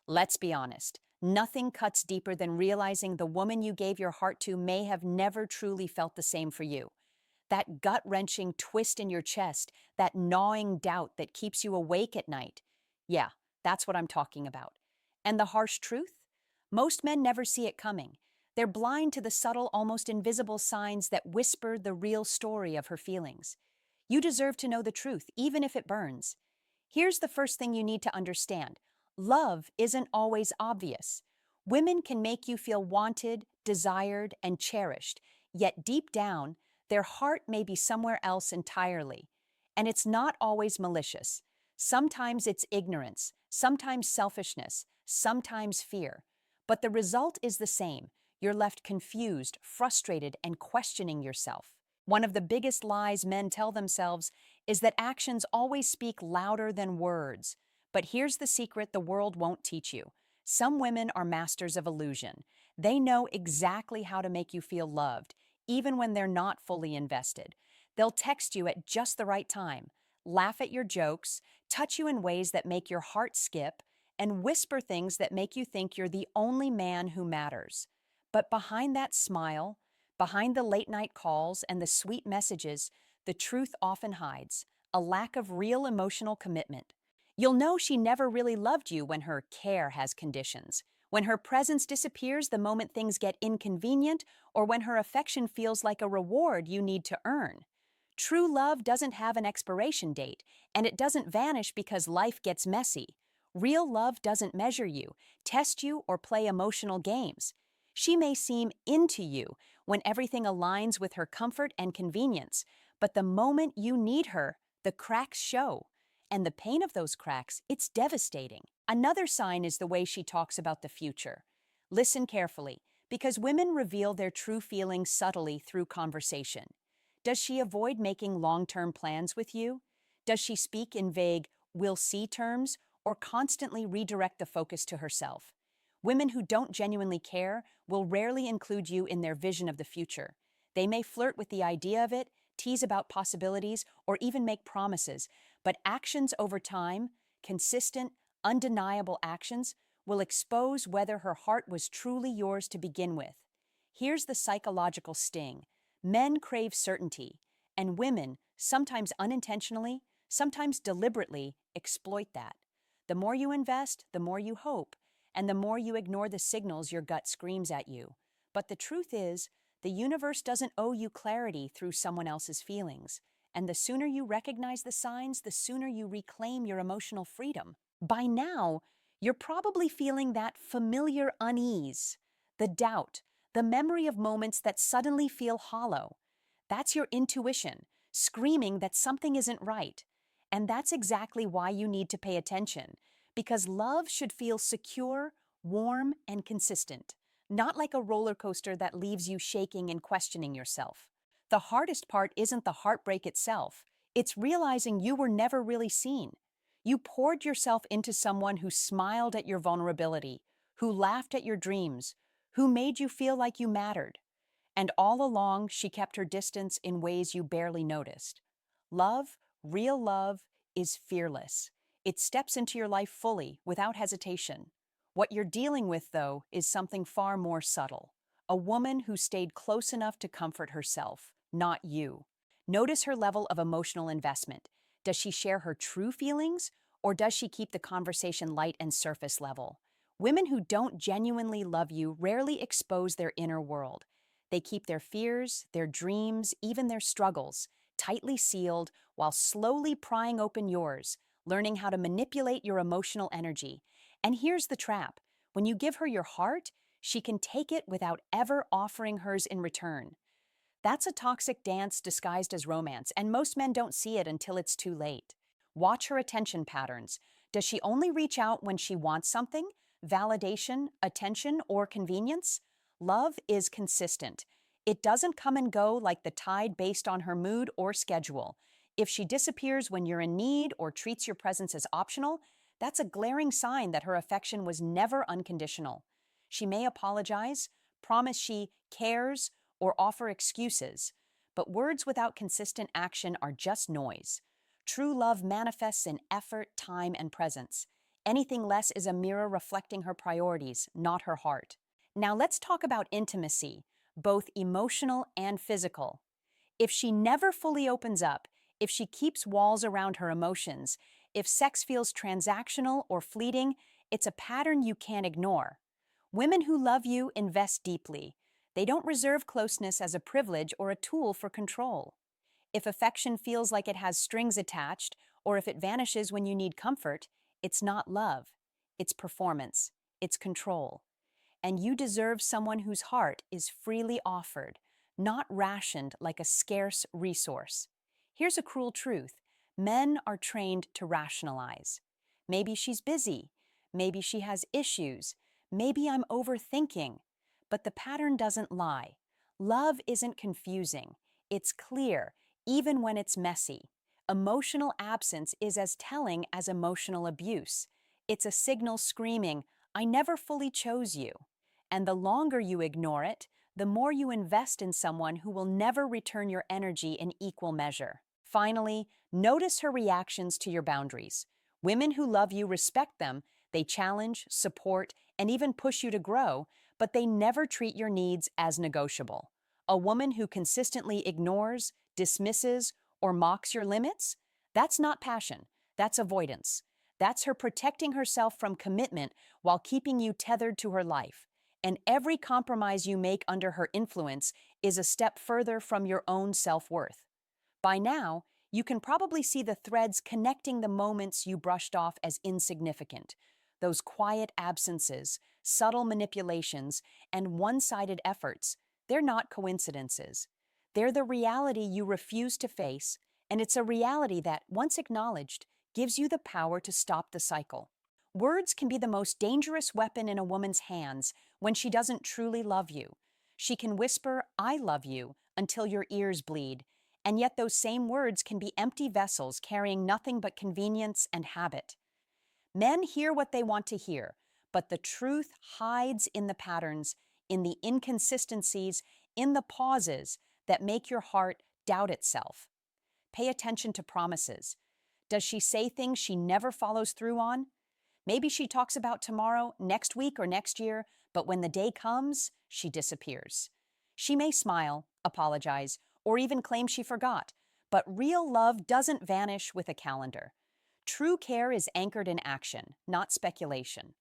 Let's be honest. Nothing cuts deeper than realizing the woman you gave your heart to may have never truly felt the same for you. That gut-wrenching twist in your chest, that gnawing doubt that keeps you awake at night. Yeah, that's what I'm talking about. And the harsh truth? Most men never see it coming. They're blind to the subtle, almost invisible signs that whisper the real story of her feelings. You deserve to know the truth, even if it burns. Here's the first thing you need to understand. Love isn't always obvious. Women can make you feel wanted, desired, and cherished, yet deep down, their heart may be somewhere else entirely. And it's not always malicious. Sometimes it's ignorance, sometimes selfishness, sometimes fear. But the result is the same. You're left confused, frustrated, and questioning yourself. One of the biggest lies men tell themselves is that actions always speak louder than words. But here's the secret the world won't teach you. Some women are masters of illusion. They know exactly how to make you feel loved, even when they're not fully invested. They'll text you at just the right time, laugh at your jokes, touch you in ways that make your heart skip, and whisper things that make you think you're the only man who matters. But behind that smile, behind the late night calls and the sweet messages, the truth often hides a lack of real emotional commitment. You'll know she never really loved you when her care has conditions, when her presence disappears the moment things get inconvenient, or when her affection feels like a reward you need to earn. True love doesn't have an expiration date, and it doesn't vanish because life gets messy. Real love doesn't measure you, test you, or play emotional games. She may seem into you when everything aligns with her comfort and convenience, but the moment you need her, the cracks show. And the pain of those cracks, it's devastating. Another sign is the way she talks about the future. Listen carefully, because women reveal their true feelings subtly through conversation. Does she avoid making long-term plans with you? Does she speak in vague, we'll see terms, or constantly redirect the focus to herself? Women who don't genuinely care will rarely include you in their vision of the future. They may flirt with the idea of it, tease about possibilities, or even make promises, but actions over time, consistent, undeniable actions, will expose whether her heart was truly yours to begin with. Here's the psychological sting. Men crave certainty, and women, sometimes unintentionally, sometimes deliberately, exploit that. The more you invest, the more you hope, and the more you ignore the signals your gut screams at you. But the truth is, the universe doesn't owe you clarity through someone else's feelings. And the sooner you recognize the signs, the sooner you reclaim your emotional freedom. By now, you're probably feeling that familiar unease, the doubt, the memory of moments that suddenly feel hollow. That's your intuition, screaming that something isn't right. And that's exactly why you need to pay attention, because love should feel secure, warm, and consistent, not like a roller coaster that leaves you shaking and questioning yourself. The hardest part isn't the heartbreak itself, it's realizing you were never really seen. You poured yourself into someone who smiled at your vulnerability, who laughed at your dreams, who made you feel like you mattered. And all along, she kept her distance in ways you barely noticed. Love, real love, is fearless. It steps into your life fully, without hesitation. What you're dealing with, though, is something far more subtle. A woman who stayed close enough to comfort herself, not you. Notice her level of emotional investment. Does she share her true feelings, or does she keep the conversation light and surface level? Women who don't genuinely love you rarely expose their inner world. They keep their fears, their dreams, even their struggles, tightly sealed while slowly prying open yours, learning how to manipulate your emotional energy. And here's the trap. When you give her your heart, she can take it without ever offering hers in return. That's a toxic dance disguised as romance, and most men don't see it until it's too late. Watch her attention patterns. Does she only reach out when she wants something? Validation, attention, or convenience? Love is consistent. It doesn't come and go like the tide based on her mood or schedule. If she disappears when you're in need or treats your presence as optional, that's a glaring sign that her affection was never unconditional. She may apologize, promise she cares, or offer excuses, but words without consistent action are just noise. True love manifests in effort, time, and presence. Anything less is a mirror reflecting her priorities, not her heart. Now let's talk about intimacy, both emotional and physical. If she never fully opens up, if she keeps walls around her emotions, if sex feels transactional or fleeting, it's a pattern you can't ignore. Women who love you invest deeply. They don't reserve closeness as a privilege or a tool for control. If affection feels like it has strings attached, or if it vanishes when you need comfort, it's not love. It's performance. It's control. And you deserve someone whose heart is freely offered, not rationed like a scarce resource. Here's a cruel truth. Men are trained to rationalize. Maybe she's busy. Maybe she has issues. Maybe I'm overthinking. But the pattern doesn't lie. Love isn't confusing. It's clear, even when it's messy. Emotional absence is as telling as emotional abuse. It's a signal screaming, I never fully chose you. And the longer you ignore it, the more you invest in someone who will never return your energy in equal measure. Finally, notice her reactions to your boundaries. Women who love you respect them. They challenge, support, and even push you to grow, but they never treat your needs as negotiable. A woman who consistently ignores, dismisses, or mocks your limits? That's not passion. That's avoidance. That's her protecting herself from commitment while keeping you tethered to her life. And every compromise you make under her influence is a step further from your own self-worth. By now, you can probably see the threads connecting the moments you brushed off as insignificant. Those quiet absences, subtle manipulations, and one-sided efforts, they're not coincidences. They're the reality you refuse to face, and it's a reality that, once acknowledged, gives you the power to stop the cycle. Words can be the most dangerous weapon in a woman's hands when she doesn't truly love you. She can whisper, I love you, until your ears bleed, and yet those same words can be empty vessels carrying nothing but convenience and habit. Men hear what they want to hear, but the truth hides in the patterns, in the inconsistencies, in the pauses that make your heart doubt itself. Pay attention to promises. Does she say things she never follows through on? Maybe she talks about tomorrow, next week, or next year, but when the day comes, she disappears. She may smile, apologize, or even claim she forgot, but real love doesn't vanish with a calendar. True care is anchored in action, not speculation.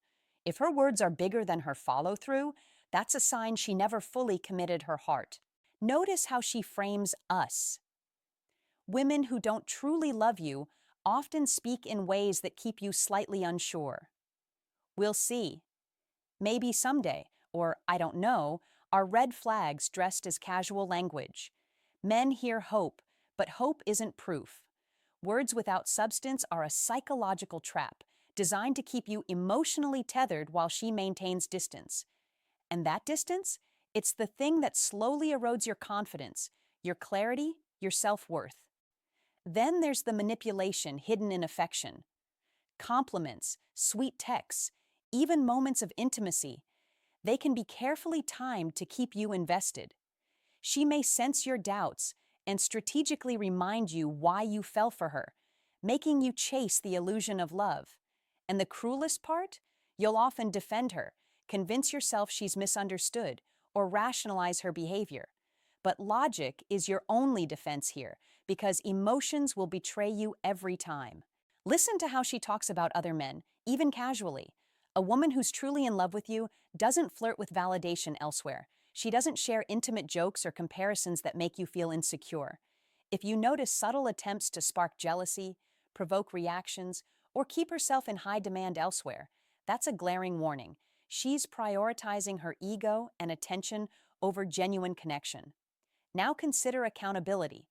If her words are bigger than her follow-through, that's a sign she never fully committed her heart. Notice how she frames us. Women who don't truly love you often speak in ways that keep you slightly unsure. We'll see. Maybe someday, or I don't know, are red flags dressed as casual language. Men hear hope, but hope isn't proof. Words without substance are a psychological trap designed to keep you emotionally tethered while she maintains distance. And that distance? It's the thing that slowly erodes your confidence, your clarity, your self-worth. Then there's the manipulation hidden in affection. Compliments, sweet texts, even moments of intimacy, they can be carefully timed to keep you invested. She may sense your doubts and strategically remind you why you fell for her, making you chase the illusion of love. And the cruelest part? You'll often defend her, convince yourself she's misunderstood, or rationalize her behavior. But logic is your only defense here, because emotions will betray you every time. Listen to how she talks about other men, even casually. A woman who's truly in love with you doesn't flirt with validation elsewhere. She doesn't share intimate jokes or comparisons that make you feel insecure. If you notice subtle attempts to spark jealousy, provoke reactions, or keep herself in high demand elsewhere, that's a glaring warning. She's prioritizing her ego and attention over genuine connection. Now consider accountability.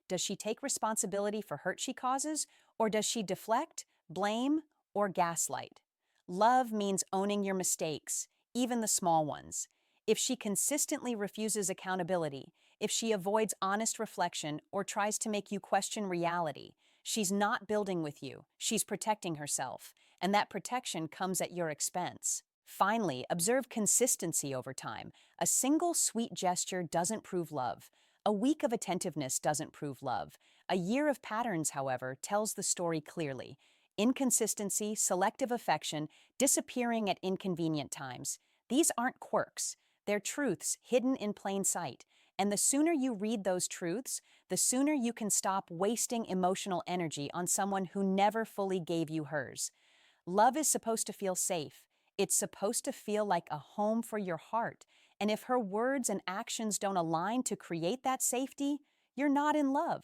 Does she take responsibility for hurt she causes, or does she deflect, blame, or gaslight? Love means owning your mistakes, even the small ones. If she consistently refuses accountability, if she avoids honest reflection or tries to make you question reality, she's not building with you, she's protecting herself, and that protection comes at your expense. Finally, observe consistency over time. A single sweet gesture doesn't prove love. A week of attentiveness doesn't prove love. A year of patterns, however, tells the story clearly. Inconsistency, selective affection, disappearing at inconvenient times. These aren't quirks. They're truths hidden in plain sight. And the sooner you read those truths, the sooner you can stop wasting emotional energy on someone who never fully gave you hers. Love is supposed to feel safe. It's supposed to feel like a home for your heart. And if her words and actions don't align to create that safety, you're not in love.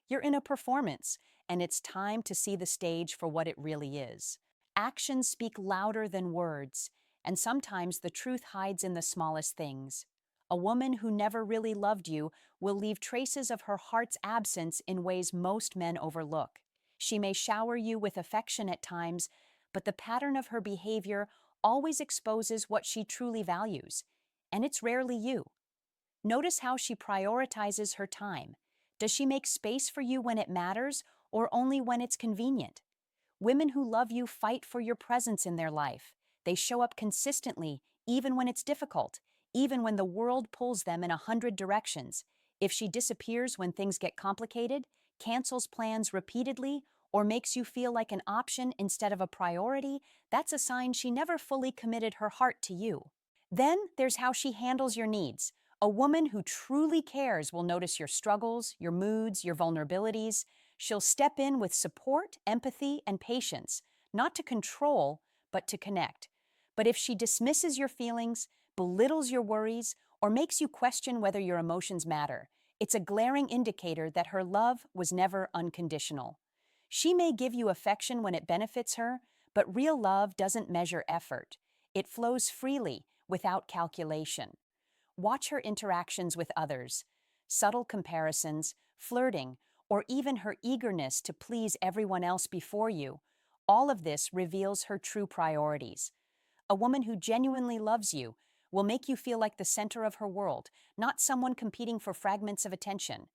You're in a performance, and it's time to see the stage for what it really is. Actions speak louder than words, and sometimes the truth hides in the smallest things. A woman who never really loved you will leave traces of her heart's absence in ways most men overlook. She may shower you with affection at times, but the pattern of her behavior always exposes what she truly values, and it's rarely you. Notice how she prioritizes her time. Does she make space for you when it matters, or only when it's convenient? Women who love you fight for your presence in their life. They show up consistently, even when it's difficult, even when the world pulls them in 100 directions. If she disappears when things get complicated, cancels plans repeatedly, or makes you feel like an option instead of a priority, that's a sign she never fully committed her heart to you. Then there's how she handles your needs. A woman who truly cares will notice your struggles, your moods, your vulnerabilities. She'll step in with support, empathy, and patience, not to control, but to connect. But if she dismisses your feelings, belittles your worries, or makes you question whether your emotions matter, it's a glaring indicator that her love was never unconditional. She may give you affection when it benefits her, but real love doesn't measure effort. It flows freely, without calculation. Watch her interactions with others, subtle comparisons, flirting, or even her eagerness to please everyone else before you. All of this reveals her true priorities. A woman who genuinely loves you will make you feel like the center of her world, not someone competing for fragments of attention.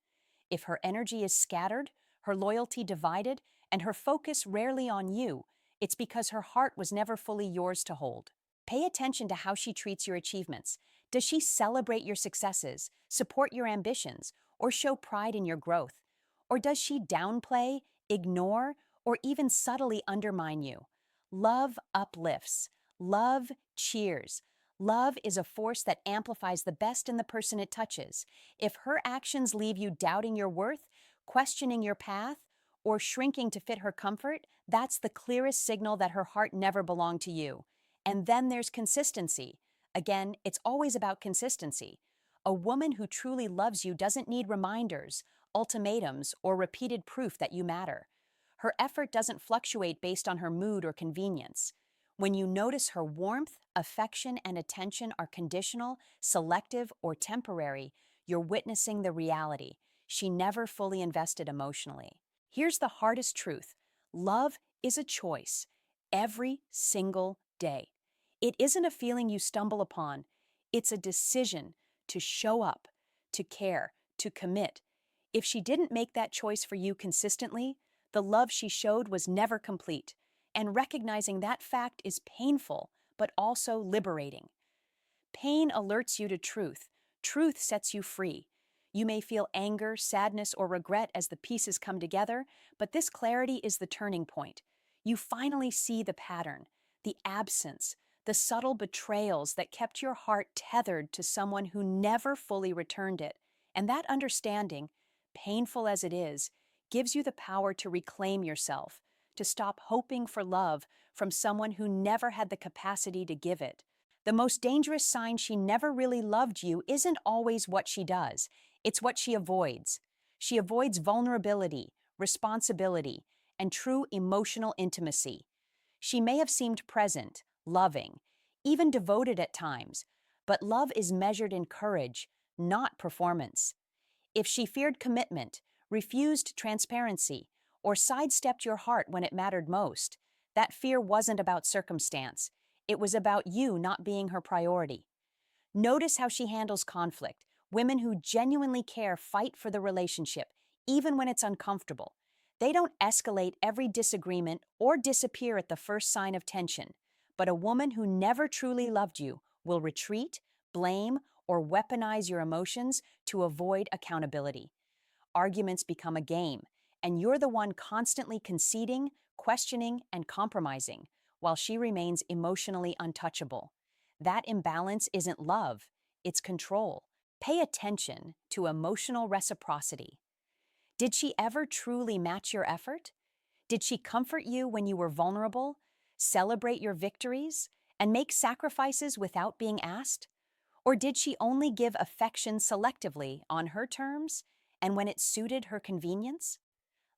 If her energy is scattered, her loyalty divided, and her focus rarely on you, it's because her heart was never fully yours to hold. Pay attention to how she treats your achievements. Does she celebrate your successes, support your ambitions, or show pride in your growth? Or does she downplay, ignore, or even subtly undermine you? Love uplifts. Love cheers. Love is a force that amplifies the best in the person it touches. If her actions leave you doubting your worth, questioning your path, or shrinking to fit her comfort, that's the clearest signal that her heart never belonged to you. And then there's consistency. Again, it's always about consistency. A woman who truly loves you doesn't need reminders, ultimatums, or repeated proof that you matter. Her effort doesn't fluctuate based on her mood or convenience. When you notice her warmth, affection, and attention are conditional, selective, or temporary, you're witnessing the reality. She never fully invested emotionally. Here's the hardest truth. Love is a choice every single day. It isn't a feeling you stumble upon. It's a decision to show up, to care, to commit. If she didn't make that choice for you consistently, the love she showed was never complete. And recognizing that fact is painful, but also liberating. Pain alerts you to truth. Truth sets you free. You may feel anger, sadness, or regret as the pieces come together, but this clarity is the turning point. You finally see the pattern, the absence, the subtle betrayals that kept your heart tethered to someone who never fully returned it. And that understanding, painful as it is, gives you the power to reclaim yourself, to stop hoping for love from someone who never had the capacity to give it. The most dangerous sign she never really loved you isn't always what she does, it's what she avoids. She avoids vulnerability, responsibility, and true emotional intimacy. She may have seemed present, loving, even devoted at times, but love is measured in courage, not performance. If she feared commitment, refused transparency, or sidestepped your heart when it mattered most, that fear wasn't about circumstance. It was about you not being her priority. Notice how she handles conflict. Women who genuinely care fight for the relationship, even when it's uncomfortable. They don't escalate every disagreement or disappear at the first sign of tension. But a woman who never truly loved you will retreat, blame, or weaponize your emotions to avoid accountability. Arguments become a game, and you're the one constantly conceding, questioning and compromising, while she remains emotionally untouchable. That imbalance isn't love, it's control. Pay attention to emotional reciprocity. Did she ever truly match your effort? Did she comfort you when you were vulnerable, celebrate your victories, and make sacrifices without being asked? Or did she only give affection selectively on her terms and when it suited her convenience?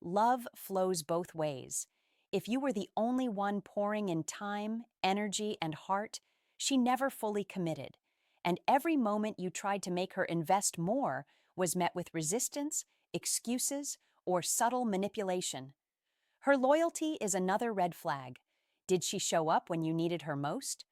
Love flows both ways. If you were the only one pouring in time, energy, and heart, she never fully committed. And every moment you tried to make her invest more was met with resistance, excuses, or subtle manipulation. Her loyalty is another red flag. Did she show up when you needed her most?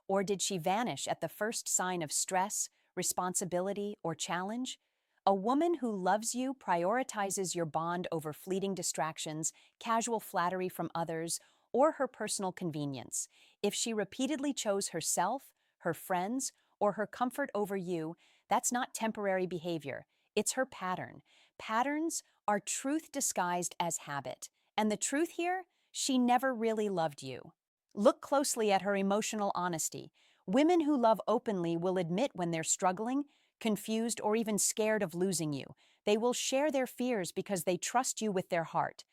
Or did she vanish at the first sign of stress, responsibility, or challenge? A woman who loves you prioritizes your bond over fleeting distractions, casual flattery from others, or her personal convenience. If she repeatedly chose herself, her friends, or her comfort over you, that's not temporary behavior. It's her pattern. Patterns are truth disguised as habit. And the truth here? She never really loved you. Look closely at her emotional honesty. Women who love openly will admit when they're struggling, confused, or even scared of losing you. They will share their fears because they trust you with their heart.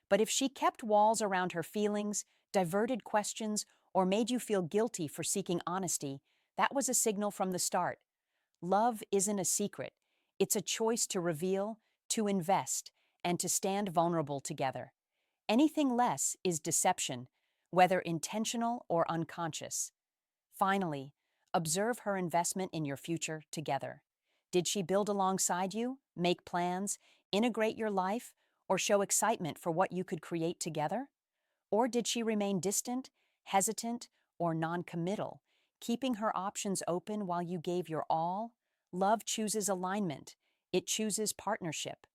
But if she kept walls around her feelings, diverted questions, or made you feel guilty for seeking honesty, that was a signal from the start. Love isn't a secret. It's a choice to reveal, to invest, and to stand vulnerable together. Anything less is deception, whether intentional or unconscious. Finally, observe her investment in your future together. Did she build alongside you, make plans, integrate your life, or show excitement for what you could create together? Or did she remain distant, hesitant, or non-committal, keeping her options open while you gave your all? Love chooses alignment. It chooses partnership.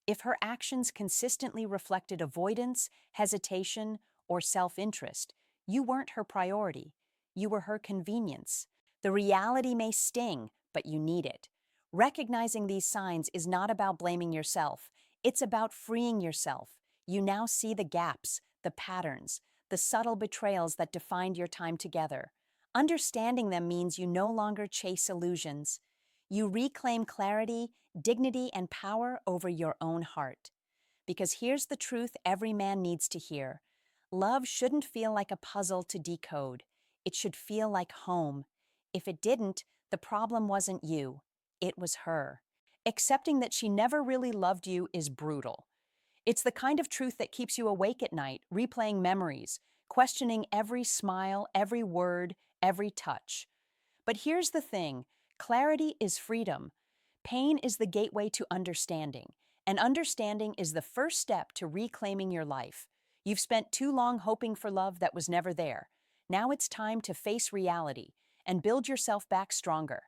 If her actions consistently reflected avoidance, hesitation, or self-interest, you weren't her priority. You were her convenience. The reality may sting, but you need it. Recognizing these signs is not about blaming yourself. It's about freeing yourself. You now see the gaps, the patterns, the subtle betrayals that defined your time together. Understanding them means you no longer chase illusions. You reclaim clarity, dignity, and power over your own heart. Because here's the truth every man needs to hear. Love shouldn't feel like a puzzle to decode. It should feel like home. If it didn't, the problem wasn't you. It was her. Accepting that she never really loved you is brutal. It's the kind of truth that keeps you awake at night, replaying memories, questioning every smile, every word, every touch. But here's the thing, clarity is freedom. Pain is the gateway to understanding, and understanding is the first step to reclaiming your life. You've spent too long hoping for love that was never there. Now it's time to face reality and build yourself back stronger.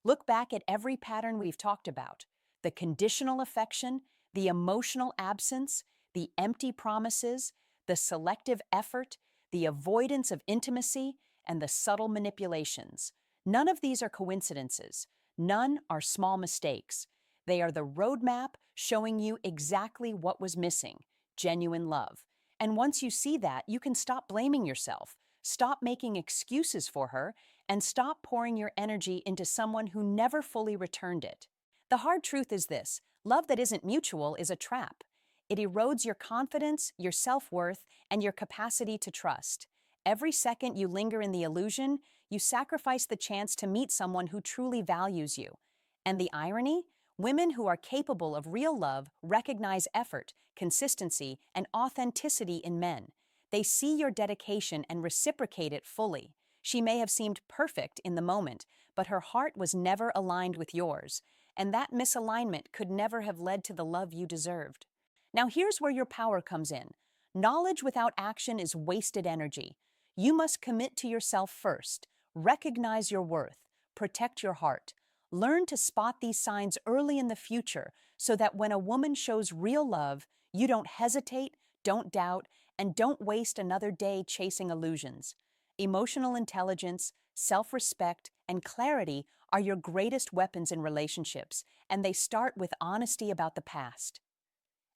Look back at every pattern we've talked about, the conditional affection, the emotional absence, the empty promises, the selective effort, the avoidance of intimacy, and the subtle manipulations. None of these are coincidences. None are small mistakes. They are the roadmap showing you exactly what was missing, genuine love. And once you see that, you can stop blaming yourself, stop making excuses for her, and stop pouring your energy into someone who never fully returned it. The hard truth is this: love that isn't mutual is a trap. It erodes your confidence, your self-worth, and your capacity to trust. Every second you linger in the illusion, you sacrifice the chance to meet someone who truly values you. And the irony? Women who are capable of real love recognize effort, consistency, and authenticity in men. They see your dedication and reciprocate it fully. She may have seemed perfect in the moment, but her heart was never aligned with yours, and that misalignment could never have led to the love you deserved. Now here's where your power comes in. Knowledge without action is wasted energy. You must commit to yourself first. Recognize your worth. Protect your heart. Learn to spot these signs early in the future so that when a woman shows real love, you don't hesitate, don't doubt, and don't waste another day chasing illusions. Emotional intelligence, self-respect, and clarity are your greatest weapons in relationships, and they start with honesty about the past.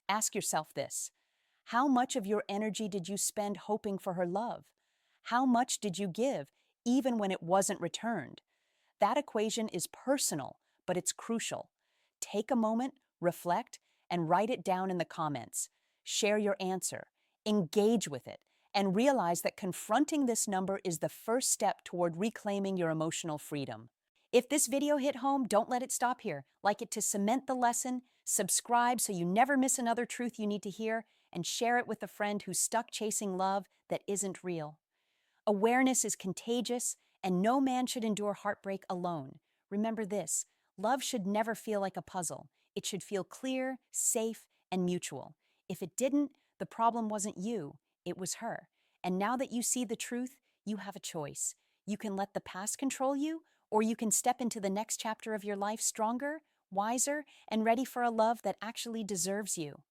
Ask yourself this: How much of your energy did you spend hoping for her love? How much did you give, even when it wasn't returned? That equation is personal, but it's crucial. Take a moment, reflect, and write it down in the comments. Share your answer, engage with it, and realize that confronting this number is the first step toward reclaiming your emotional freedom. If this video hit home, don't let it stop here. Like it to cement the lesson, subscribe so you never miss another truth you need to hear, and share it with a friend who's stuck chasing love that isn't real. Awareness is contagious, and no man should endure heartbreak alone. Remember this: love should never feel like a puzzle. It should feel clear, safe, and mutual. If it didn't, the problem wasn't you, it was her. And now that you see the truth, you have a choice. You can let the past control you, or you can step into the next chapter of your life stronger, wiser, and ready for a love that actually deserves you.